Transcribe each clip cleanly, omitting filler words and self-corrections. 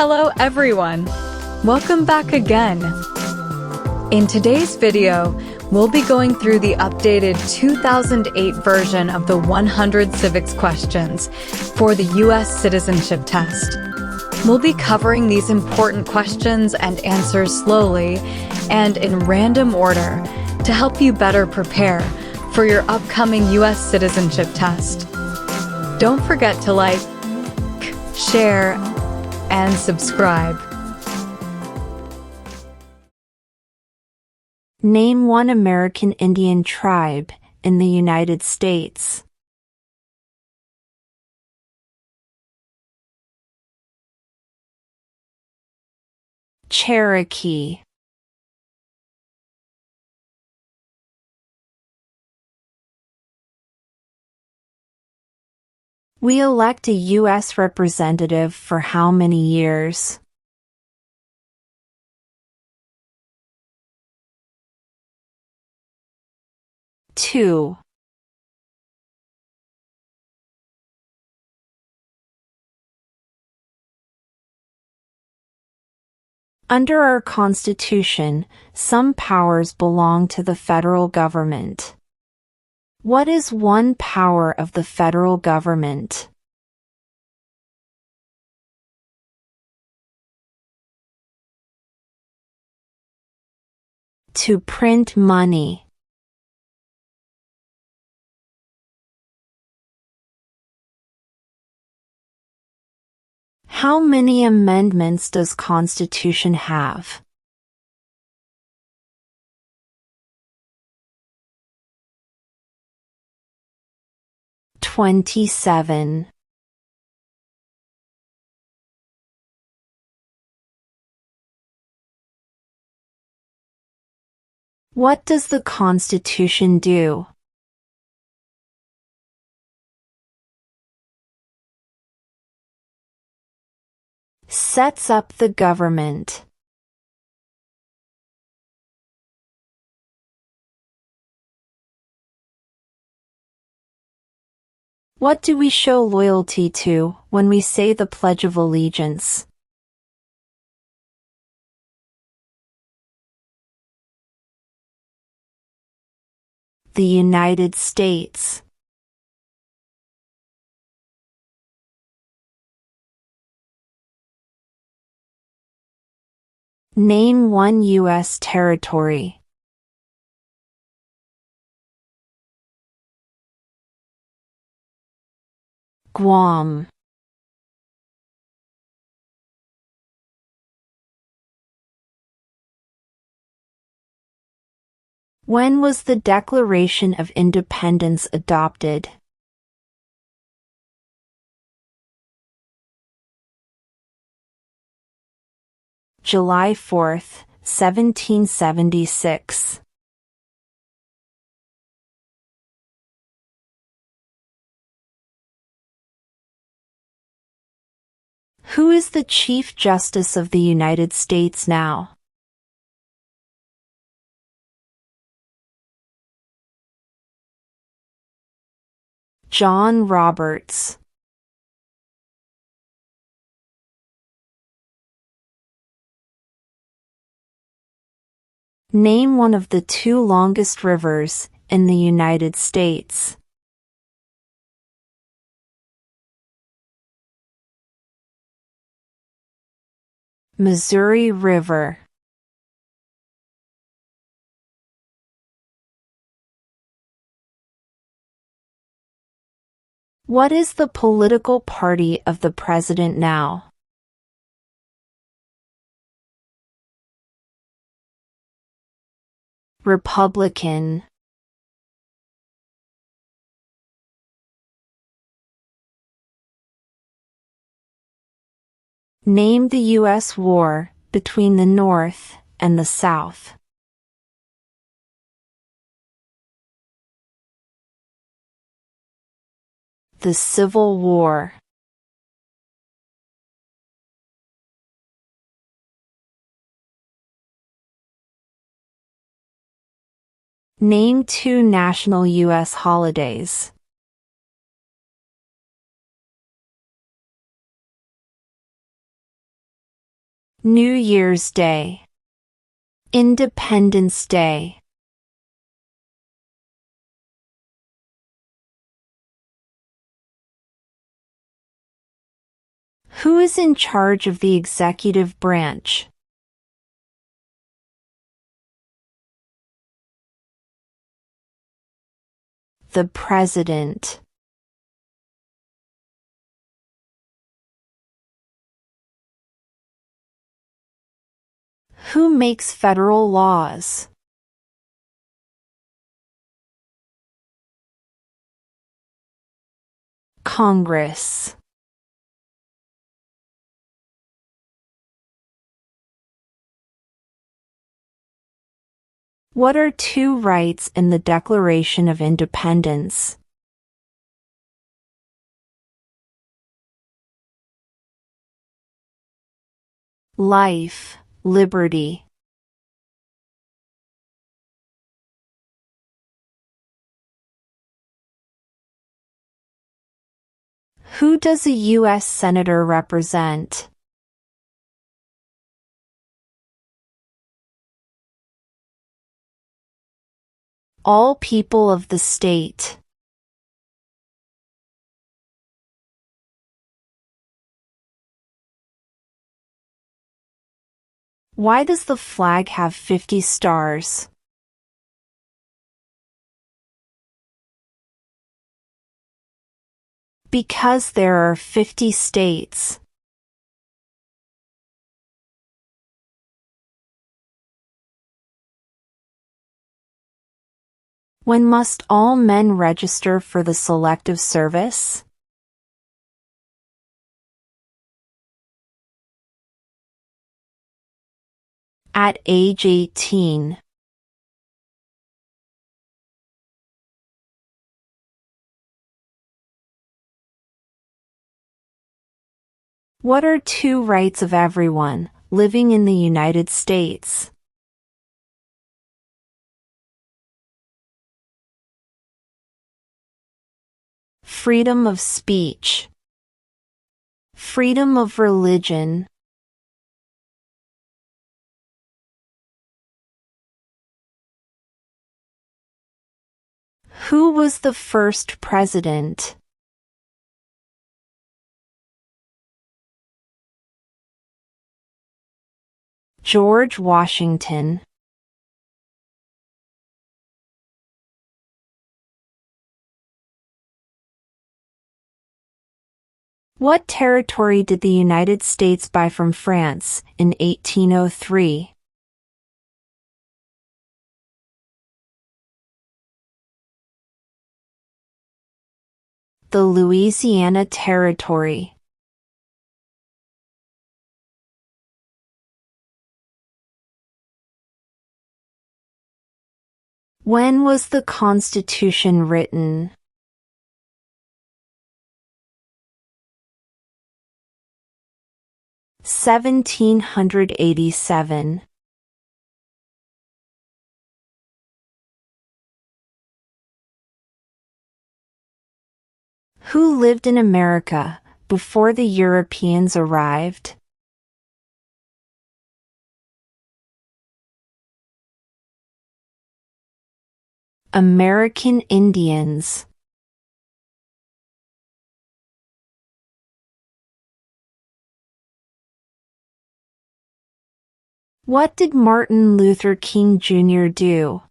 Hello everyone! Welcome back again! In today's video, we'll be going through the updated 2008 version of the 100 civics questions for the U.S. citizenship test. We'll be covering these important questions and answers slowly and in random order to help you better prepare for your upcoming U.S. citizenship test. Don't forget to like, share, and subscribe. Name one American Indian tribe in the United States. Cherokee. We elect a U.S. representative for how many years? Two. Under our Constitution, some powers belong to the federal government. What is one power of the federal government? To print money. How many amendments does Constitution have? 27. What does the Constitution do? Sets up the government. What do we show loyalty to when we say the Pledge of Allegiance? The United States. Name one U.S. territory. Guam. When was the Declaration of Independence adopted? July 4, 1776. Who is the Chief Justice of the United States now? John Roberts. Name one of the two longest rivers in the United States. Missouri River. What is the political party of the president now? Republican. Name the U.S. war between the North and the South. The Civil War. Name two national U.S. holidays. New Year's Day. Independence Day. Who is in charge of the executive branch? The President. Who makes federal laws? Congress. What are two rights in the Declaration of Independence? Life, liberty. Who does a U.S. Senator represent? All people of the state. Why does the flag have 50 stars? Because there are 50 states. When must all men register for the Selective Service? At age 18. What are two rights of everyone living in the United States? Freedom of speech. Freedom of religion. Who was the first president? George Washington. What territory did the United States buy from France in 1803? The Louisiana Territory. When was the Constitution written? (1787). Who lived in America before the Europeans arrived? American Indians. What did Martin Luther King Jr. do?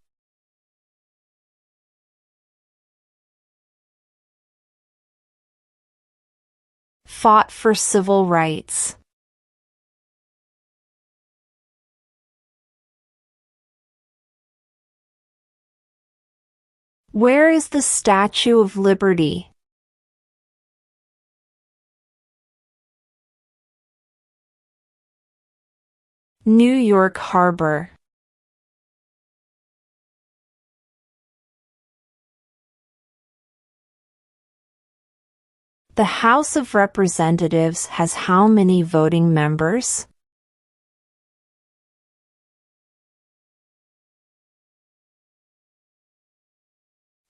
Fought for civil rights. Where is the Statue of Liberty? New York Harbor. The House of Representatives has how many voting members?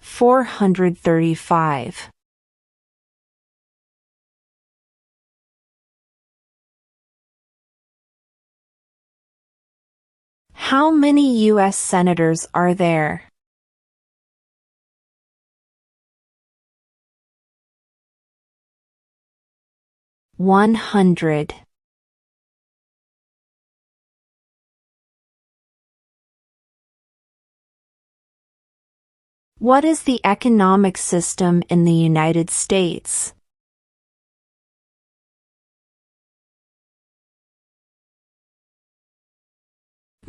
435. How many U.S. senators are there? 100. What is the economic system in the United States?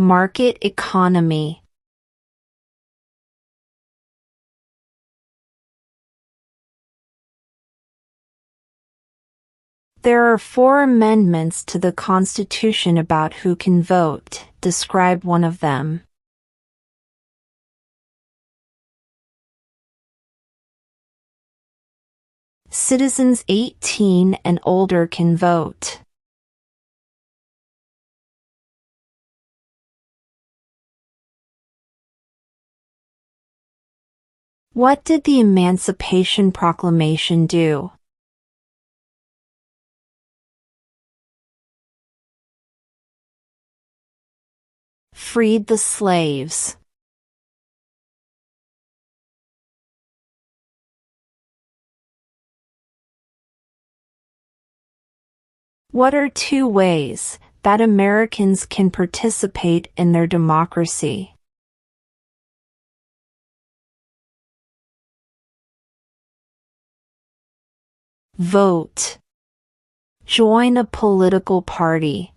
Market economy. There are 4 amendments to the Constitution about who can vote. Describe one of them. Citizens 18 and older can vote. What did the Emancipation Proclamation do? Freed the slaves. What are 2 ways that Americans can participate in their democracy? Vote. Join a political party.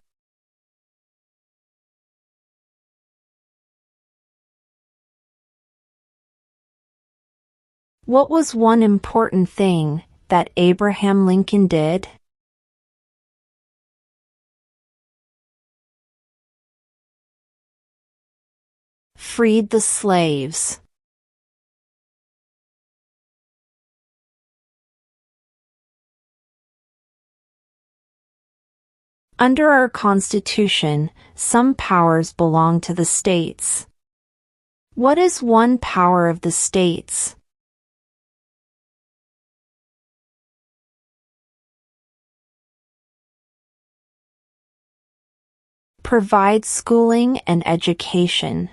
What was one important thing that Abraham Lincoln did? Freed the slaves. Under our Constitution, some powers belong to the states. What is one power of the states? Provide schooling and education.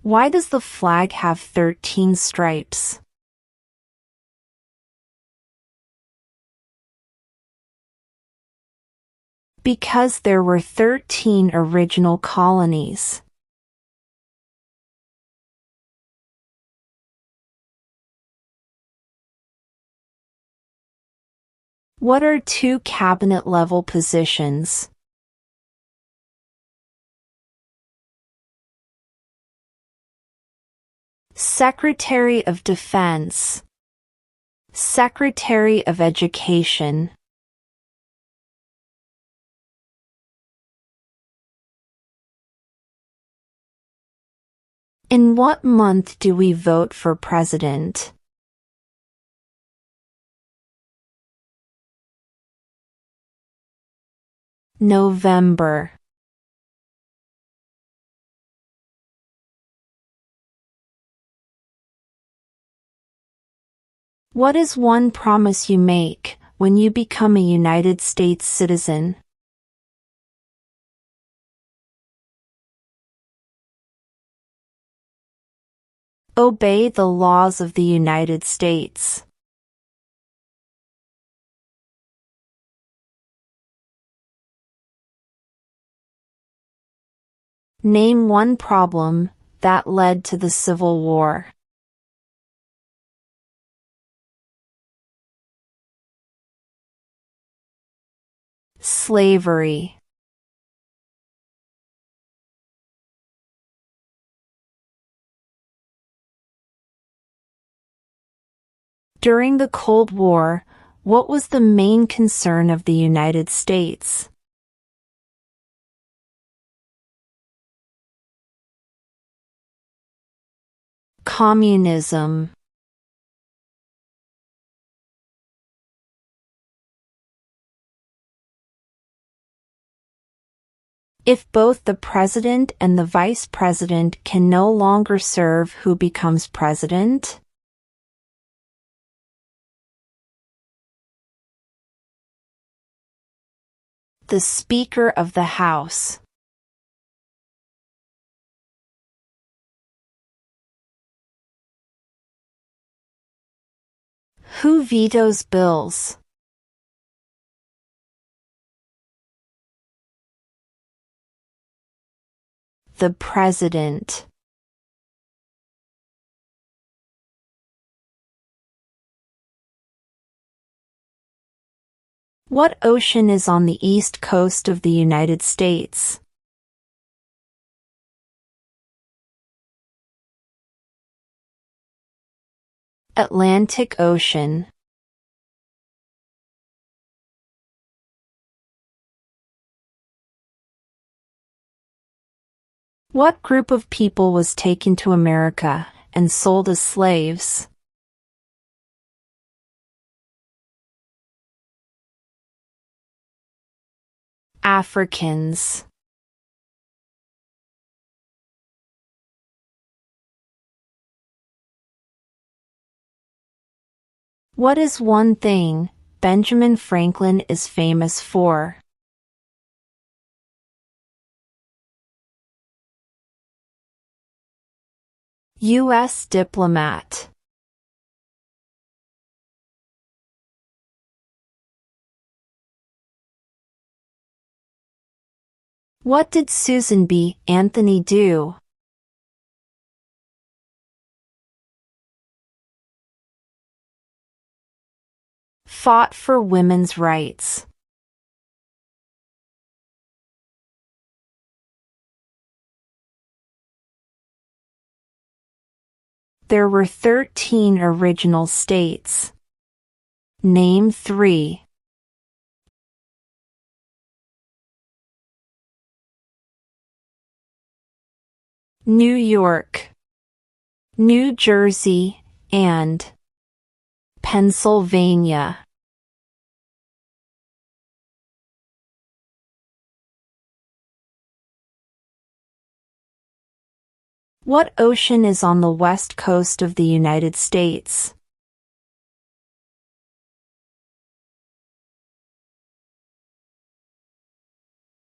Why does the flag have 13 stripes? Because there were 13 original colonies. What are 2 cabinet-level positions? Secretary of Defense. Secretary of Education. In what month do we vote for president? November. What is one promise you make when you become a United States citizen? Obey the laws of the United States. Name one problem that led to the Civil War. Slavery. During the Cold War, what was the main concern of the United States? Communism. If both the president and the vice president can no longer serve, who becomes president? the Speaker of the House? Who vetoes bills? The President. What ocean is on the east coast of the United States? Atlantic Ocean. What group of people was taken to America and sold as slaves? Africans. What is one thing Benjamin Franklin is famous for? U.S. diplomat. What did Susan B. Anthony do? Fought for women's rights. There were 13 original states. Name 3. New York, New Jersey, and Pennsylvania. What ocean is on the west coast of the United States?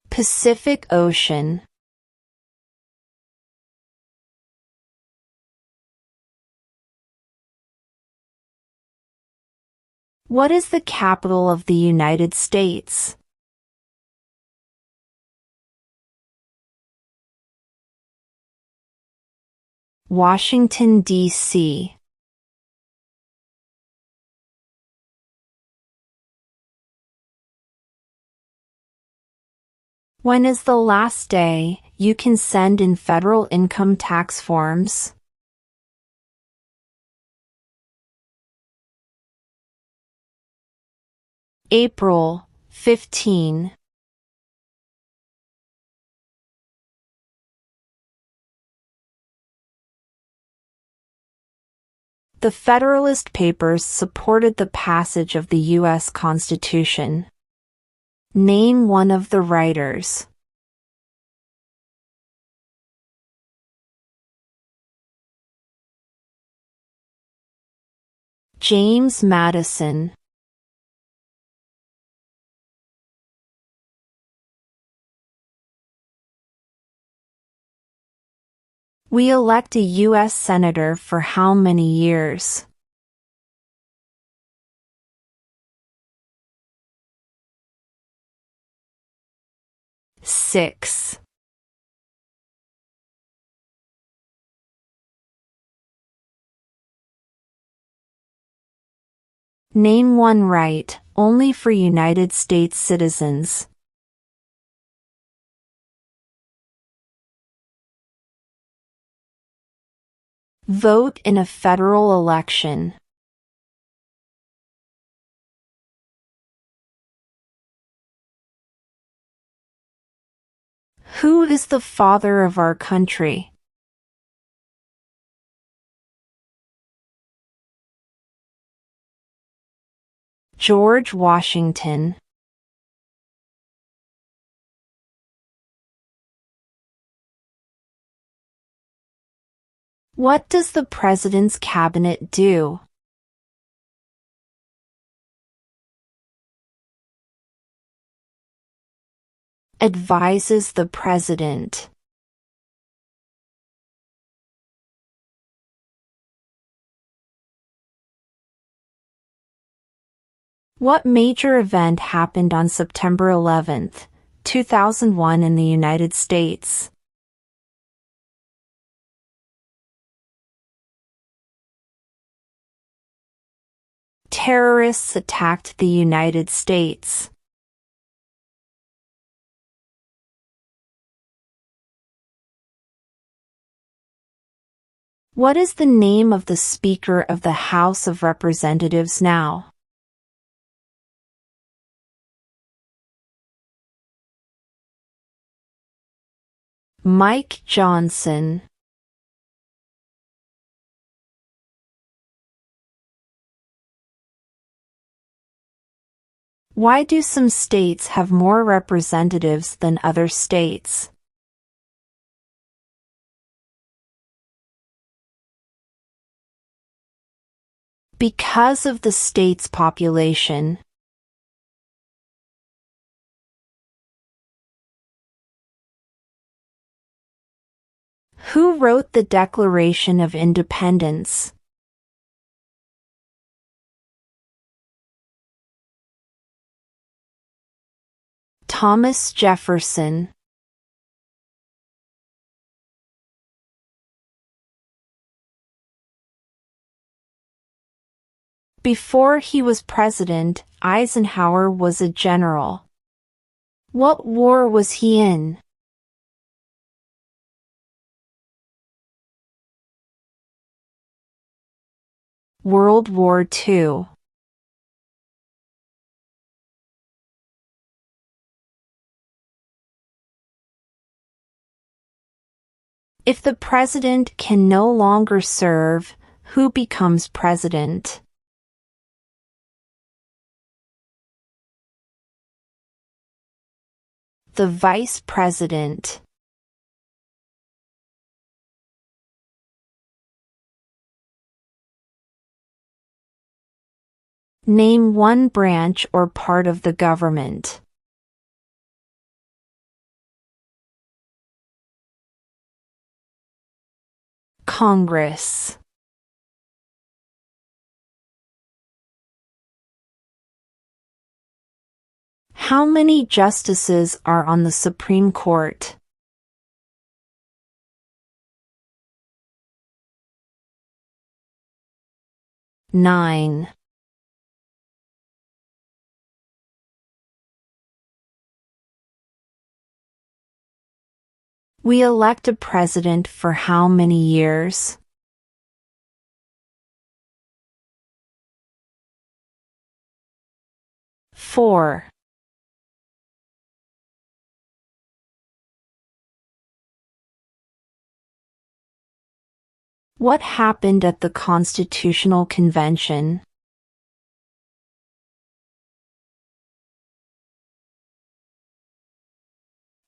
Pacific Ocean. What is the capital of the United States? Washington, D.C. When is the last day you can send in federal income tax forms? April 15. The Federalist Papers supported the passage of the U.S. Constitution. Name one of the writers. James Madison. We elect a U.S. Senator for how many years? 6. Name one right only for United States citizens. Vote in a federal election. Who is the father of our country? George Washington. What does the President's cabinet do? Advises the president. What major event happened on September 11, 2001 in the United States? Terrorists attacked the United States. What is the name of the Speaker of the House of Representatives now? Mike Johnson. Why do some states have more representatives than other states? Because of the state's population. Who wrote the Declaration of Independence? Thomas Jefferson. Before he was president, Eisenhower was a general. What war was he in? World War II. If the president can no longer serve, who becomes president? The vice president. Name one branch or part of the government. Congress. How many justices are on the Supreme Court? 9. We elect a president for how many years? 4. What happened at the Constitutional Convention?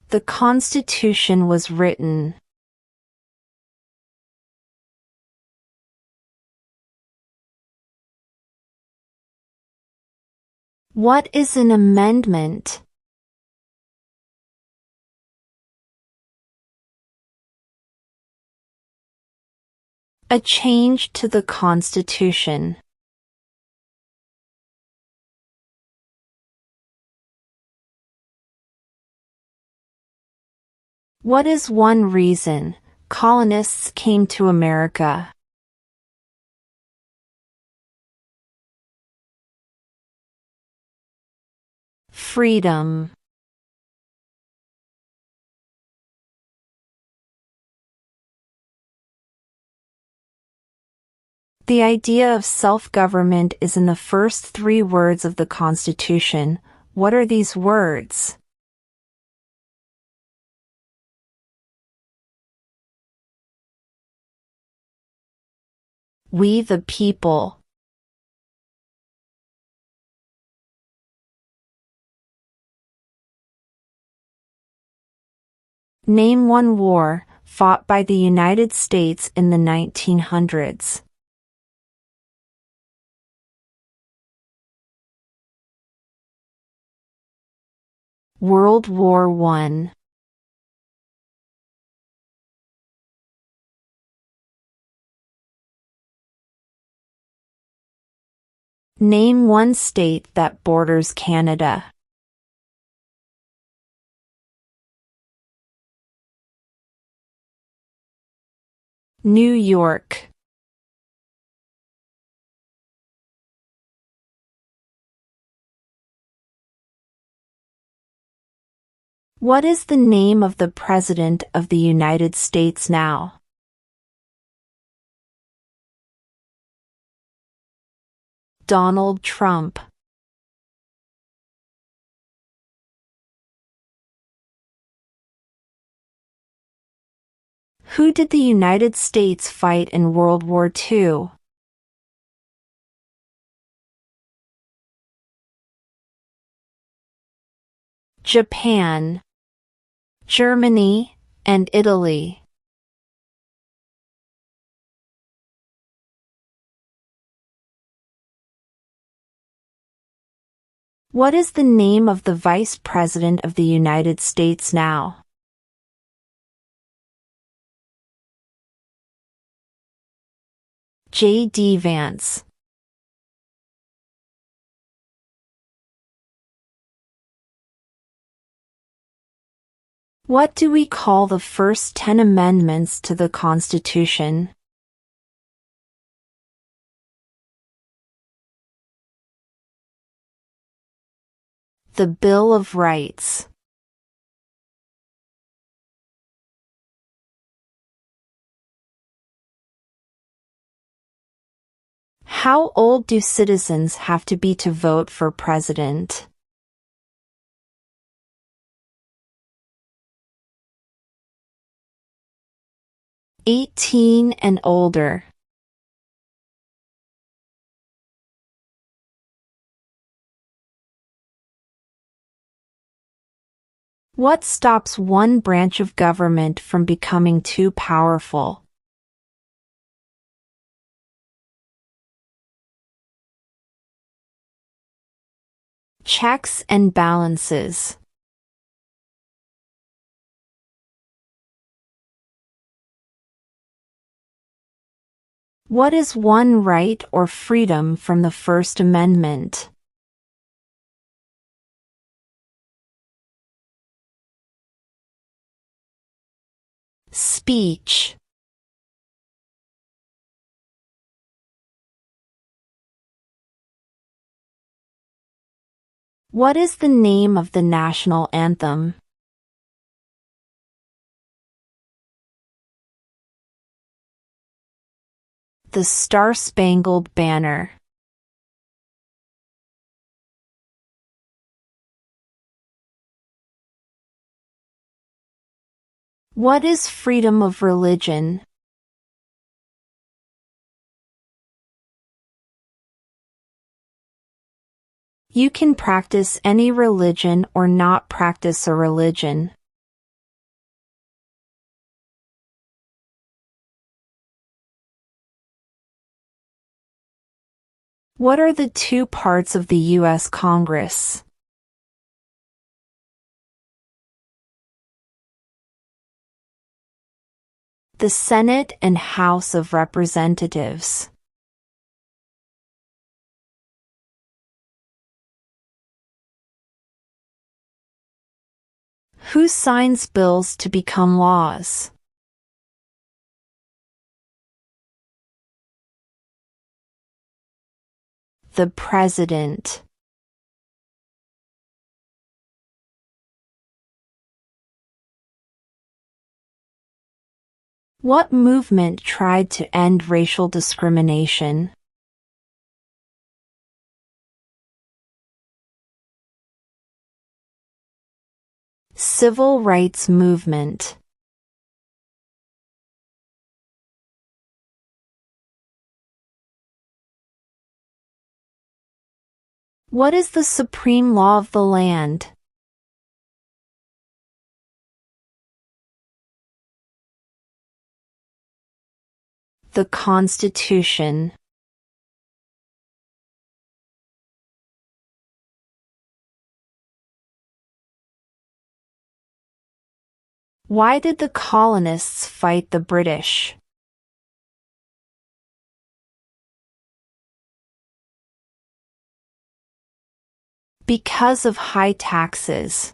The Constitution was written. What is an amendment? A change to the Constitution. What is one reason colonists came to America? Freedom. The idea of self-government is in the first 3 words of the Constitution. What are these words? We the people. Name one war fought by the United States in the 1900s. World War I. Name one state that borders Canada. New York. What is the name of the President of the United States now? Donald Trump. Who did the United States fight in World War II? Japan, Germany, and Italy. What is the name of the Vice President of the United States now? J.D. Vance. What do we call the first 10 amendments to the Constitution? The Bill of Rights. How old do citizens have to be to vote for president? "18 and older." What stops one branch of government from becoming too powerful? Checks and balances. What is one right or freedom from the First Amendment? Speech. What is the name of the national anthem? The Star-Spangled Banner. What is freedom of religion? You can practice any religion or not practice a religion. What are the two parts of the U.S. Congress? The Senate and House of Representatives. Who signs bills to become laws? The President. What movement tried to end racial discrimination? Civil rights movement. What is the supreme law of the land? The Constitution. Why did the colonists fight the British? Because of high taxes.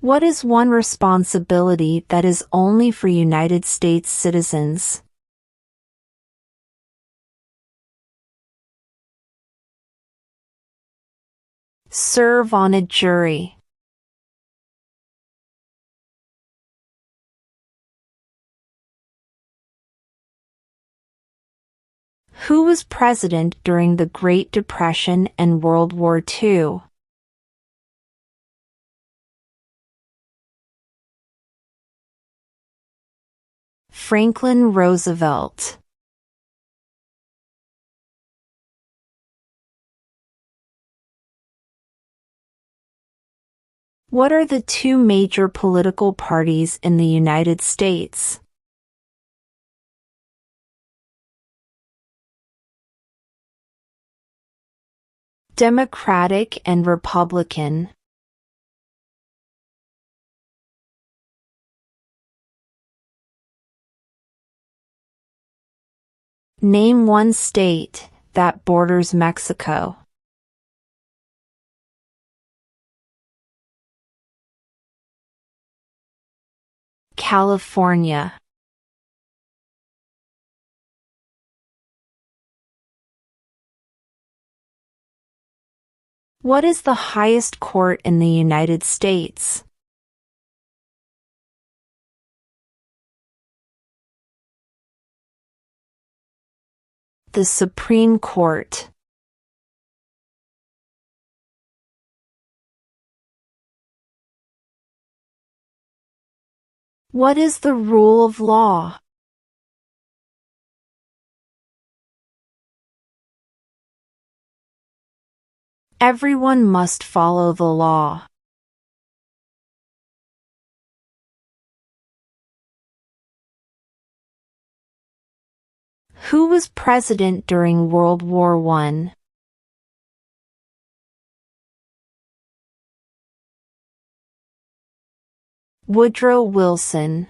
What is one responsibility that is only for United States citizens? Serve on a jury. Who was president during the Great Depression and World War II? Franklin Roosevelt. What are the two major political parties in the United States? Democratic and Republican. Name one state that borders Mexico. California. What is the highest court in the United States? The Supreme Court. What is the rule of law? Everyone must follow the law. Who was president during World War I? Woodrow Wilson.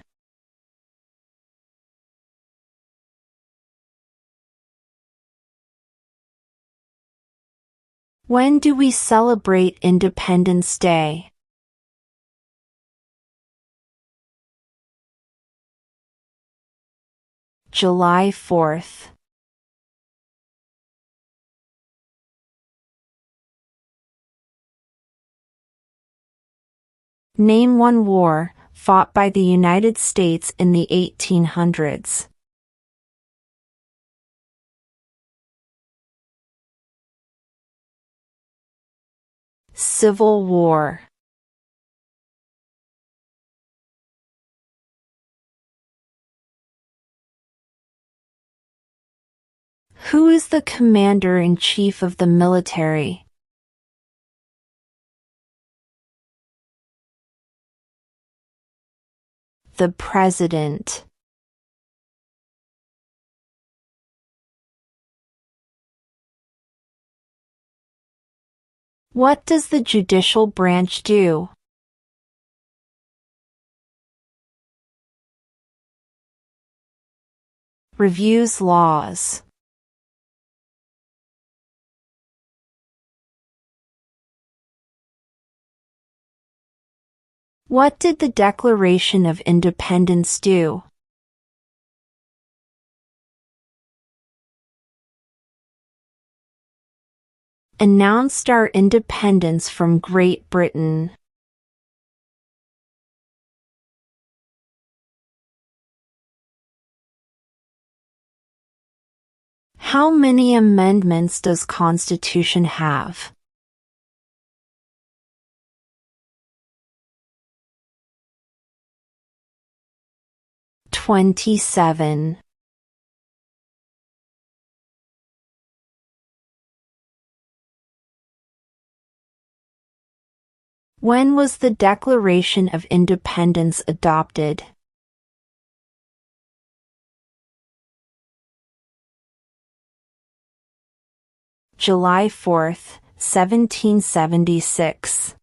When do we celebrate Independence Day? July 4th. Name one war fought by the United States in the 1800s. Civil War. Who is the commander-in-chief of the military? The President. What does the judicial branch do? Reviews laws. What did the Declaration of Independence do? Announced our independence from Great Britain. How many amendments does Constitution have? 27. When was the Declaration of Independence adopted? July 4, 1776.